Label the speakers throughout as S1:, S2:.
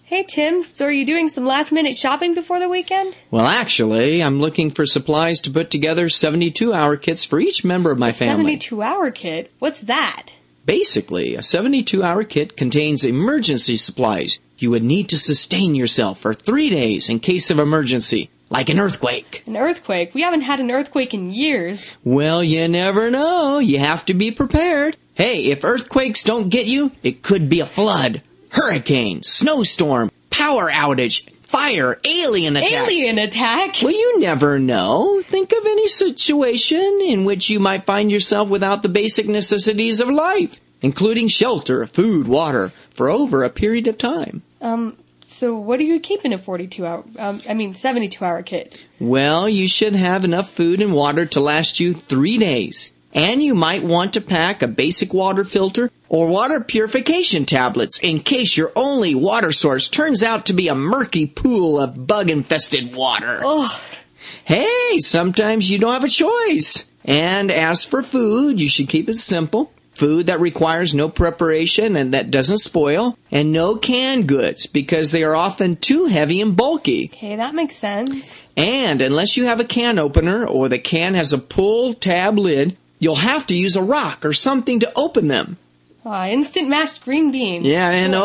S1: Hey, Tim, so are you doing some last-minute shopping before the weekend?
S2: Well, actually, I'm looking for supplies to put together 72-hour kits for each member of my family.
S1: 72-hour kit? What's that?
S2: Basically, a 72-hour kit contains emergency supplies you would need to sustain yourself for 3 days in case of emergency, like an earthquake.
S1: An earthquake? We haven't had an earthquake in years.
S2: Well, you never know. You have to be prepared. Hey, if earthquakes don't get you, it could be a flood, hurricane, snowstorm, power outage, fire, alien attack.
S1: Alien attack?
S2: Well, you never know. Think of any situation in which you might find yourself without the basic necessities of life, including shelter, food, water, for over a period of time.
S1: So what do you keep in a 72-hour kit?
S2: Well, you should have enough food and water to last you 3 days. And you might want to pack a basic water filter or water purification tablets in case your only water source turns out to be a murky pool of bug-infested water.
S1: Ugh.
S2: Hey, sometimes you don't have a choice. And as for food, you should keep it simple. Food that requires no preparation and that doesn't spoil, and no canned goods because they are often too heavy and bulky.
S1: Okay, that makes sense.
S2: And unless you have a can opener or the can has a pull tab lid, you'll have to use a rock or something to open them.
S1: Instant mashed green beans.
S2: Yeah, and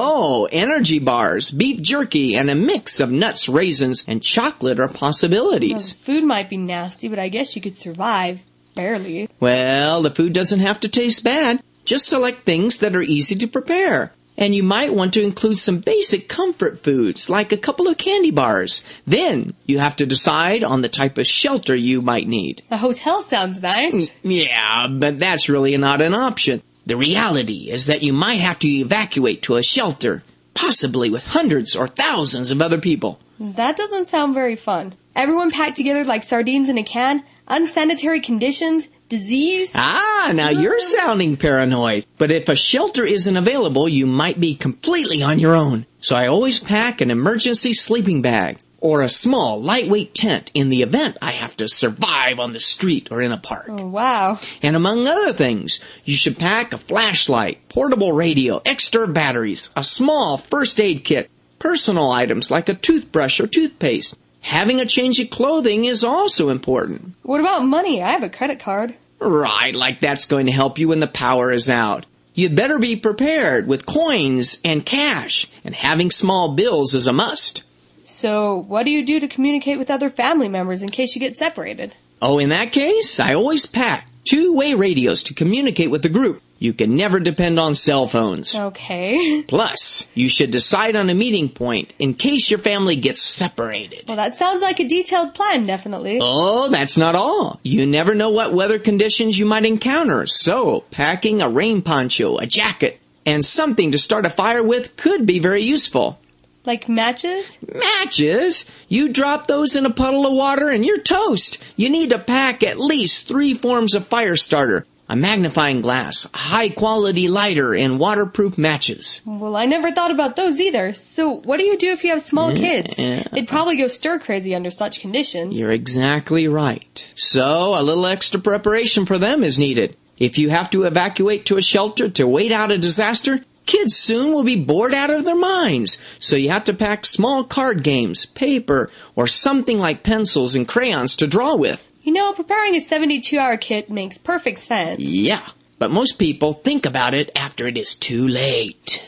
S2: energy bars, beef jerky, and a mix of nuts, raisins, and chocolate are possibilities.
S1: Food might be nasty, but I guess you could survive. Barely.
S2: Well, the food doesn't have to taste bad. Just select things that are easy to prepare. And you might want to include some basic comfort foods, like a couple of candy bars. Then you have to decide on the type of shelter you might need.
S1: A hotel sounds nice.
S2: Yeah, but that's really not an option. The reality is that you might have to evacuate to a shelter, possibly with hundreds or thousands of other people.
S1: That doesn't sound very fun. Everyone packed together like sardines in a can, unsanitary conditions, disease.
S2: Now you're sounding paranoid. But if a shelter isn't available, you might be completely on your own. So I always pack an emergency sleeping bag or a small, lightweight tent in the event I have to survive on the street or in a park.
S1: Oh, wow.
S2: And among other things, you should pack a flashlight, portable radio, extra batteries, a small first aid kit, personal items like a toothbrush or toothpaste. Having a change of clothing is also important.
S1: What about money? I have a credit card.
S2: Right, like that's going to help you when the power is out. You'd better be prepared with coins and cash, and having small bills is a must.
S1: So, what do you do to communicate with other family members in case you get separated?
S2: Oh, in that case, I always pack two-way radios to communicate with the group. You can never depend on cell phones.
S1: Okay.
S2: Plus, you should decide on a meeting point in case your family gets separated.
S1: Well, that sounds like a detailed plan, definitely.
S2: Oh, that's not all. You never know what weather conditions you might encounter, so packing a rain poncho, a jacket, and something to start a fire with could be very useful.
S1: Like matches?
S2: Matches? You drop those in a puddle of water and you're toast. You need to pack at least 3 forms of fire starter. A magnifying glass, a high-quality lighter, and waterproof matches.
S1: Well, I never thought about those either. So what do you do if you have small kids? They'd probably go stir-crazy under such conditions.
S2: You're exactly right. So a little extra preparation for them is needed. If you have to evacuate to a shelter to wait out a disaster, kids soon will be bored out of their minds. So you have to pack small card games, paper, or something like pencils and crayons to draw with.
S1: You know, preparing a 72-hour kit makes perfect sense.
S2: Yeah, but most people think about it after it is too late.